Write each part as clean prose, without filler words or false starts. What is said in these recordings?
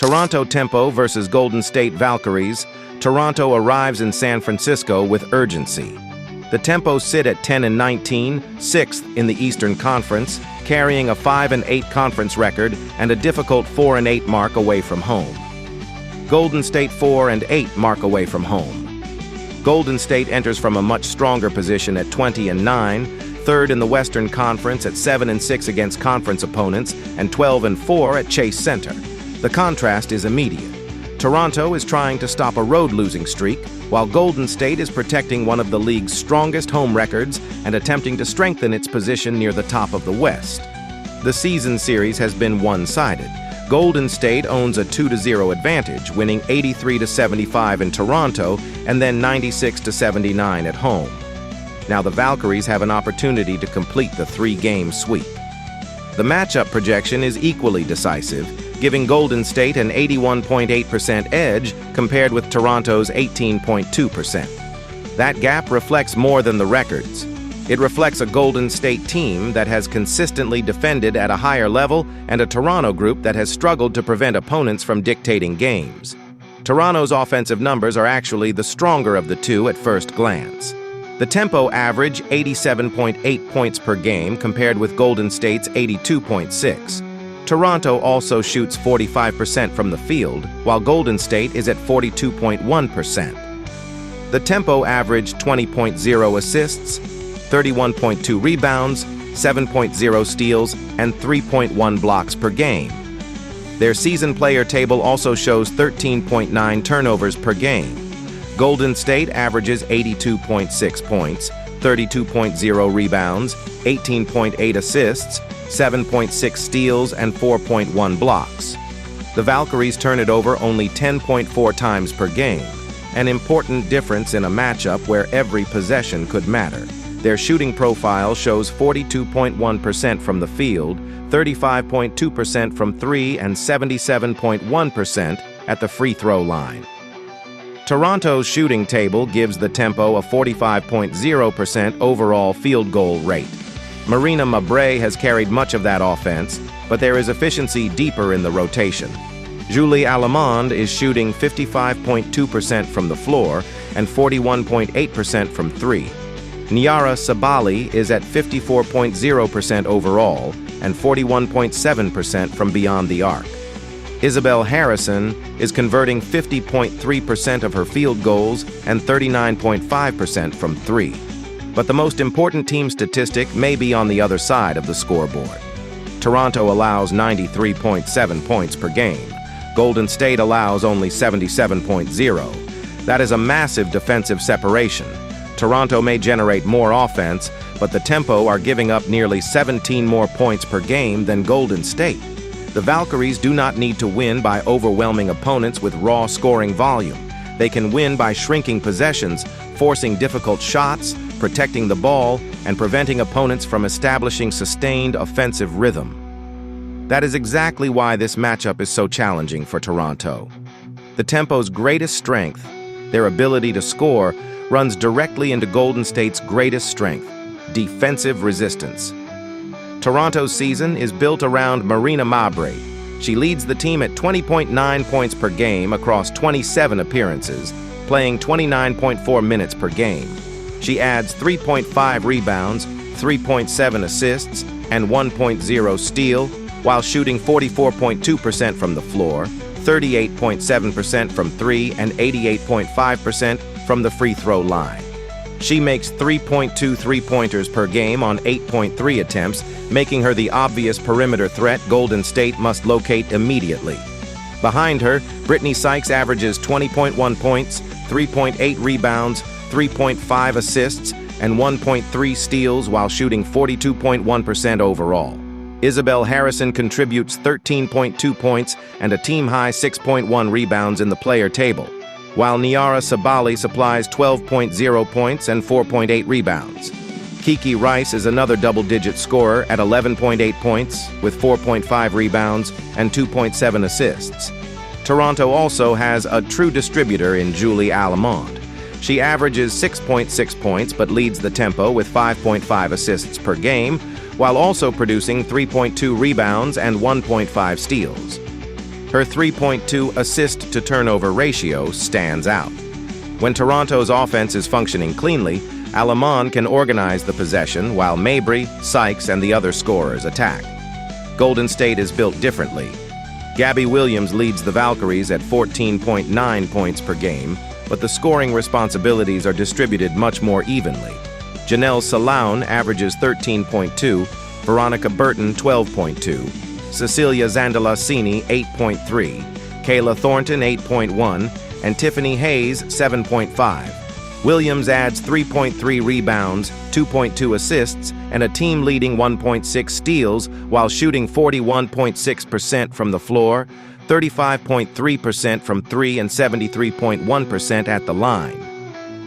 Toronto Tempo versus Golden State Valkyries. Toronto arrives in San Francisco with urgency. The Tempo sit at 10-19, 6th in the Eastern Conference, carrying a 5-8 conference record and a difficult 4-8 mark away from home. Golden State 4-8 mark away from home. Golden State enters from a much stronger position at 20-9, 3rd in the Western Conference at 7-6 against conference opponents and 12-4 at Chase Center. The contrast is immediate. Toronto is trying to stop a road-losing streak, while Golden State is protecting one of the league's strongest home records and attempting to strengthen its position near the top of the West. The season series has been one-sided. Golden State owns a 2-0 advantage, winning 83-75 in Toronto and then 96-79 at home. Now the Valkyries have an opportunity to complete the 3-game sweep. The matchup projection is equally decisive, giving Golden State an 81.8% edge compared with Toronto's 18.2%. That gap reflects more than the records. It reflects a Golden State team that has consistently defended at a higher level and a Toronto group that has struggled to prevent opponents from dictating games. Toronto's offensive numbers are actually the stronger of the two at first glance. The Tempo average 87.8 points per game compared with Golden State's 82.6. Toronto also shoots 45% from the field, while Golden State is at 42.1%. The Tempo average 20.0 assists, 31.2 rebounds, 7.0 steals, and 3.1 blocks per game. Their season player table also shows 13.9 turnovers per game. Golden State averages 82.6 points, 32.0 rebounds, 18.8 assists, 7.6 steals, and 4.1 blocks. The Valkyries turn it over only 10.4 times per game, an important difference in a matchup where every possession could matter. Their shooting profile shows 42.1% from the field, 35.2% from three, and 77.1% at the free throw line. Toronto's shooting table gives the Tempo a 45.0% overall field goal rate. Marina Mabrey has carried much of that offense, but there is efficiency deeper in the rotation. Julie Allemande is shooting 55.2% from the floor and 41.8% from three. Nyara Sabali is at 54.0% overall and 41.7% from beyond the arc. Isabel Harrison is converting 50.3% of her field goals and 39.5% from three. But the most important team statistic may be on the other side of the scoreboard. Toronto allows 93.7 points per game. Golden State allows only 77.0. That is a massive defensive separation. Toronto may generate more offense, but the Tempo are giving up nearly 17 more points per game than Golden State. The Valkyries do not need to win by overwhelming opponents with raw scoring volume. They can win by shrinking possessions, forcing difficult shots, protecting the ball, and preventing opponents from establishing sustained offensive rhythm. That is exactly why this matchup is so challenging for Toronto. The Tempo's greatest strength, their ability to score, runs directly into Golden State's greatest strength, defensive resistance. Toronto's season is built around Marina Mabrey. She leads the team at 20.9 points per game across 27 appearances, playing 29.4 minutes per game. She adds 3.5 rebounds, 3.7 assists, and 1.0 steal, while shooting 44.2% from the floor, 38.7% from three, and 88.5% from the free throw line. She makes 3.2 three-pointers per game on 8.3 attempts, making her the obvious perimeter threat Golden State must locate immediately. Behind her, Brittany Sykes averages 20.1 points, 3.8 rebounds, 3.5 assists, and 1.3 steals while shooting 42.1% overall. Isabel Harrison contributes 13.2 points and a team-high 6.1 rebounds in the player table, while Nyara Sabali supplies 12.0 points and 4.8 rebounds. Kiki Rice is another double-digit scorer at 11.8 points with 4.5 rebounds and 2.7 assists. Toronto also has a true distributor in Julie Allemande. She averages 6.6 points but leads the Tempo with 5.5 assists per game, while also producing 3.2 rebounds and 1.5 steals. Her 3.2 assist-to-turnover ratio stands out. When Toronto's offense is functioning cleanly, Alamon can organize the possession while Mabry, Sykes, and the other scorers attack. Golden State is built differently. Gabby Williams leads the Valkyries at 14.9 points per game, but the scoring responsibilities are distributed much more evenly. Janelle Salaun averages 13.2, Veronica Burton 12.2, Cecilia Zandalasini 8.3, Kayla Thornton 8.1, and Tiffany Hayes 7.5. Williams adds 3.3 rebounds, 2.2 assists, and a team-leading 1.6 steals while shooting 41.6% from the floor, 35.3% from three, and 73.1% at the line.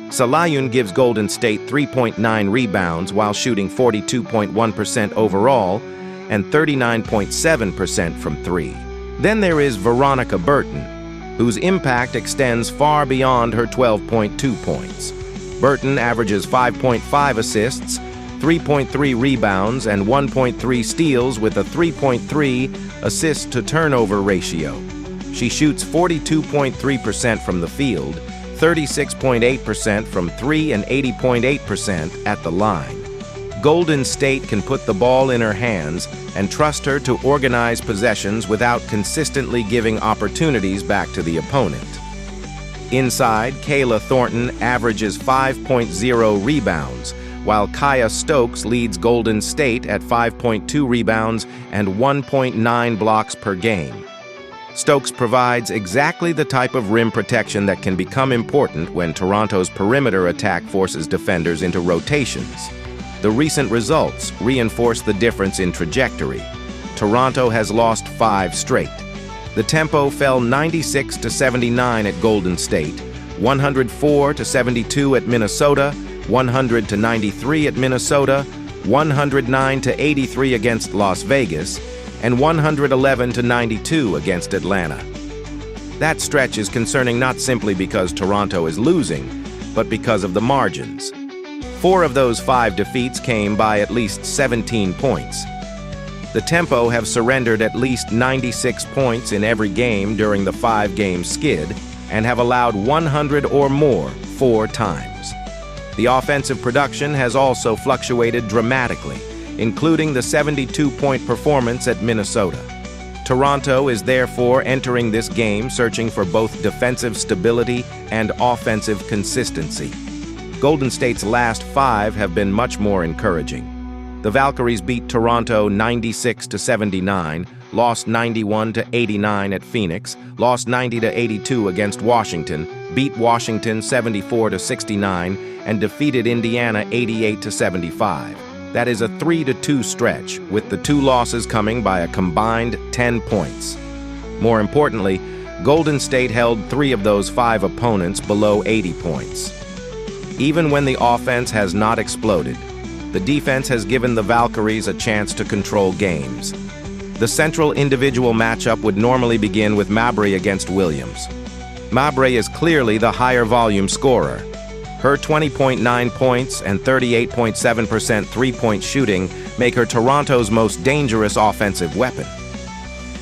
Salaun gives Golden State 3.9 rebounds while shooting 42.1% overall and 39.7% from three. Then there is Veronica Burton, whose impact extends far beyond her 12.2 points. Burton averages 5.5 assists, 3.3 rebounds, and 1.3 steals with a 3.3 assist-to-turnover ratio. She shoots 42.3% from the field, 36.8% from three, and 80.8% at the line. Golden State can put the ball in her hands and trust her to organize possessions without consistently giving opportunities back to the opponent. Inside, Kayla Thornton averages 5.0 rebounds, while Kaya Stokes leads Golden State at 5.2 rebounds and 1.9 blocks per game. Stokes provides exactly the type of rim protection that can become important when Toronto's perimeter attack forces defenders into rotations. The recent results reinforce the difference in trajectory. Toronto has lost 5 straight. The tempo fell 96-79 at Golden State, 104-72 at Minnesota, 100-93 at Minnesota, 109-83 against Las Vegas, and 111-92 against Atlanta. That stretch is concerning not simply because Toronto is losing, but because of the margins. 4 of those 5 defeats came by at least 17 points. The Tempo have surrendered at least 96 points in every game during the 5-game skid and have allowed 100 or more 4 times. The offensive production has also fluctuated dramatically, including the 72-point performance at Minnesota. Toronto is therefore entering this game searching for both defensive stability and offensive consistency. Golden State's last 5 have been much more encouraging. The Valkyries beat Toronto 96-79, lost 91-89 at Phoenix, lost 90-82 against Washington, beat Washington 74-69, and defeated Indiana 88-75. That is a 3-2 stretch, with the 2 losses coming by a combined 10 points. More importantly, Golden State held 3 of those 5 opponents below 80 points. Even when the offense has not exploded, the defense has given the Valkyries a chance to control games. The central individual matchup would normally begin with Mabry against Williams. Mabry is clearly the higher volume scorer. Her 20.9 points and 38.7% three-point shooting make her Toronto's most dangerous offensive weapon.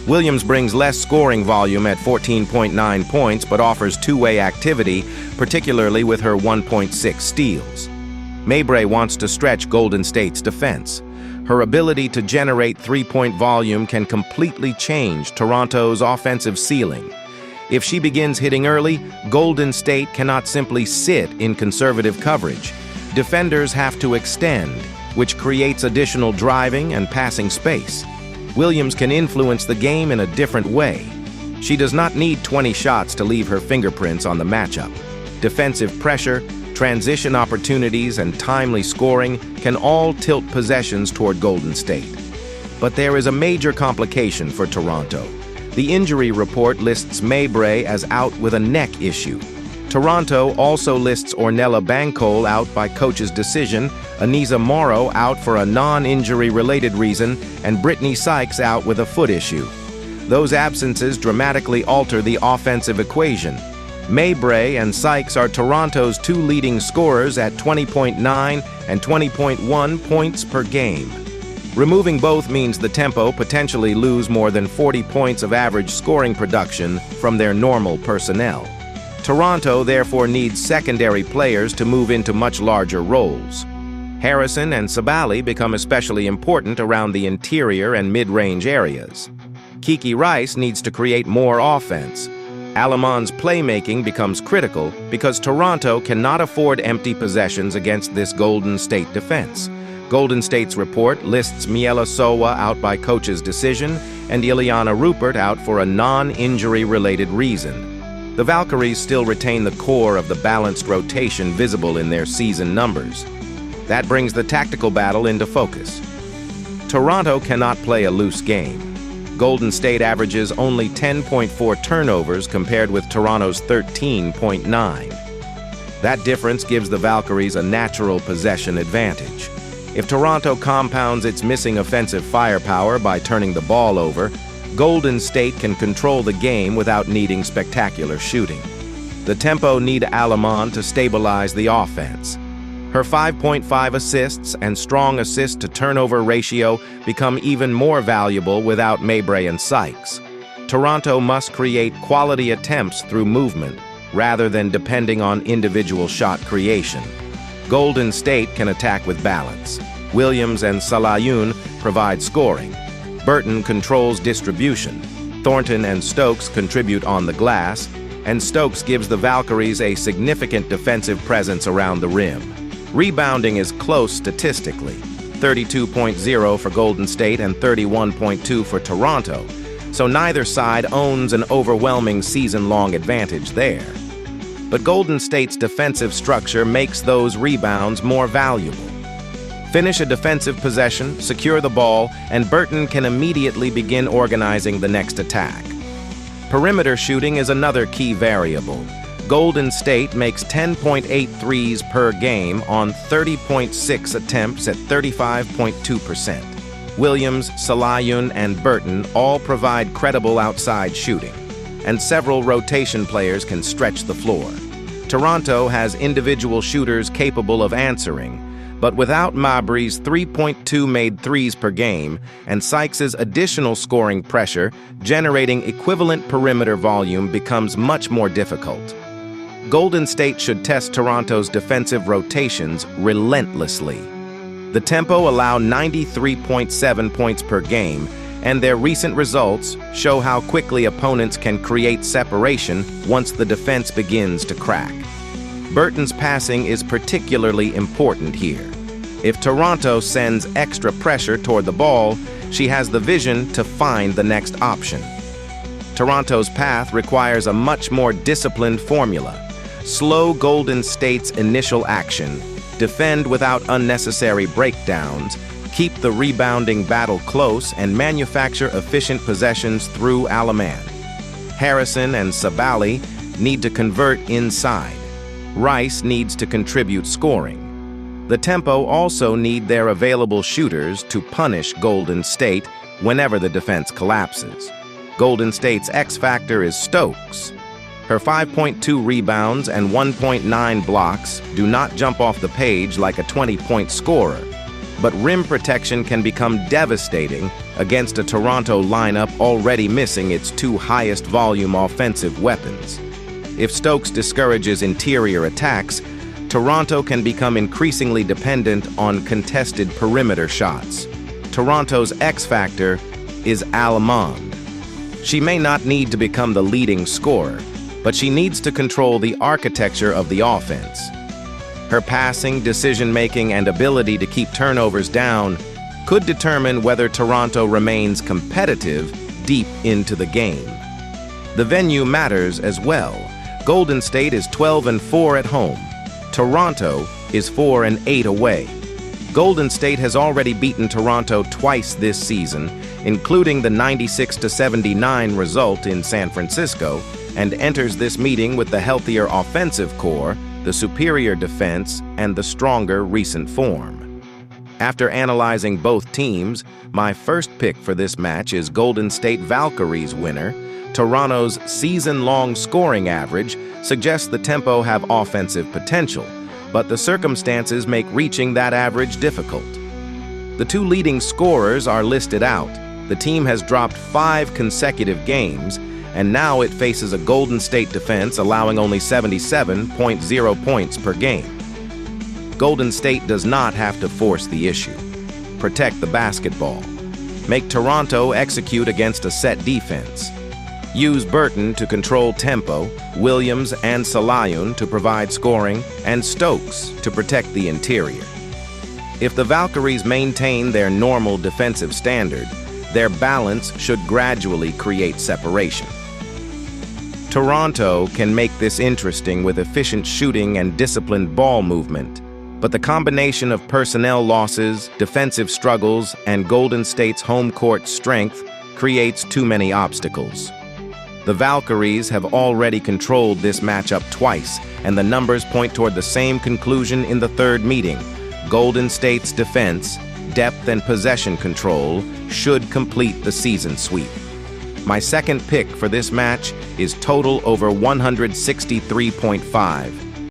Williams brings less scoring volume at 14.9 points but offers two-way activity, particularly with her 1.6 steals. Mabry wants to stretch Golden State's defense. Her ability to generate three-point volume can completely change Toronto's offensive ceiling. If she begins hitting early, Golden State cannot simply sit in conservative coverage. Defenders have to extend, which creates additional driving and passing space. Williams can influence the game in a different way. She does not need 20 shots to leave her fingerprints on the matchup. Defensive pressure, transition opportunities, and timely scoring can all tilt possessions toward Golden State. But there is a major complication for Toronto. The injury report lists Mabry as out with a neck issue. Toronto also lists Ornella Bancole out by coach's decision, Aniza Morrow out for a non-injury related reason, and Brittany Sykes out with a foot issue. Those absences dramatically alter the offensive equation. Mabry and Sykes are Toronto's 2 leading scorers at 20.9 and 20.1 points per game. Removing both means the Tempo potentially lose more than 40 points of average scoring production from their normal personnel. Toronto therefore needs secondary players to move into much larger roles. Harrison and Sabally become especially important around the interior and mid-range areas. Kiki Rice needs to create more offense. Alamon's playmaking becomes critical because Toronto cannot afford empty possessions against this Golden State defense. Golden State's report lists Miela Sowa out by coach's decision and Ileana Rupert out for a non-injury-related reason. The Valkyries still retain the core of the balanced rotation visible in their season numbers. That brings the tactical battle into focus. Toronto cannot play a loose game. Golden State averages only 10.4 turnovers compared with Toronto's 13.9. That difference gives the Valkyries a natural possession advantage. If Toronto compounds its missing offensive firepower by turning the ball over, Golden State can control the game without needing spectacular shooting. The Tempo need Alamon to stabilize the offense. Her 5.5 assists and strong assist-to-turnover ratio become even more valuable without Mabry and Sykes. Toronto must create quality attempts through movement rather than depending on individual shot creation. Golden State can attack with balance. Williams and Salayun provide scoring. Burton controls distribution. Thornton and Stokes contribute on the glass, and Stokes gives the Valkyries a significant defensive presence around the rim. Rebounding is close statistically, 32.0 for Golden State and 31.2 for Toronto, so neither side owns an overwhelming season-long advantage there. But Golden State's defensive structure makes those rebounds more valuable. Finish a defensive possession, secure the ball, and Burton can immediately begin organizing the next attack. Perimeter shooting is another key variable. Golden State makes 10.8 threes per game on 30.6 attempts at 35.2%. Williams, Salayun, and Burton all provide credible outside shooting, and several rotation players can stretch the floor. Toronto has individual shooters capable of answering, but without Mabry's 3.2 made threes per game and Sykes's additional scoring pressure, generating equivalent perimeter volume becomes much more difficult. Golden State should test Toronto's defensive rotations relentlessly. The Tempo allow 93.7 points per game, and their recent results show how quickly opponents can create separation once the defense begins to crack. Burton's passing is particularly important here. If Toronto sends extra pressure toward the ball, she has the vision to find the next option. Toronto's path requires a much more disciplined formula. Slow Golden State's initial action, defend without unnecessary breakdowns, keep the rebounding battle close, and manufacture efficient possessions through Alamon. Harrison and Sabally need to convert inside. Rice needs to contribute scoring. The Tempo also need their available shooters to punish Golden State whenever the defense collapses. Golden State's X factor is Stokes. Her 5.2 rebounds and 1.9 blocks do not jump off the page like a 20-point scorer, but rim protection can become devastating against a Toronto lineup already missing its two highest volume offensive weapons. If Stokes discourages interior attacks, Toronto can become increasingly dependent on contested perimeter shots. Toronto's X factor is Alamon. She may not need to become the leading scorer, but she needs to control the architecture of the offense. Her passing, decision-making, and ability to keep turnovers down could determine whether Toronto remains competitive deep into the game. The venue matters as well. Golden State is 12-4 at home. Toronto is 4-8 away. Golden State has already beaten Toronto twice this season, including the 96-79 result in San Francisco, and enters this meeting with the healthier offensive core, the superior defense, and the stronger recent form. After analyzing both teams, my first pick for this match is Golden State Valkyries winner. Toronto's season-long scoring average suggests the Tempo have offensive potential, but the circumstances make reaching that average difficult. The two leading scorers are listed out. The team has dropped 5 consecutive games, and now it faces a Golden State defense allowing only 77.0 points per game. Golden State does not have to force the issue. Protect the basketball. Make Toronto execute against a set defense. Use Burton to control tempo, Williams and Salayun to provide scoring, and Stokes to protect the interior. If the Valkyries maintain their normal defensive standard, their balance should gradually create separation. Toronto can make this interesting with efficient shooting and disciplined ball movement, but the combination of personnel losses, defensive struggles, and Golden State's home court strength creates too many obstacles. The Valkyries have already controlled this matchup twice, and the numbers point toward the same conclusion in the third meeting. Golden State's defense, depth, and possession control should complete the season sweep. My second pick for this match is total over 163.5.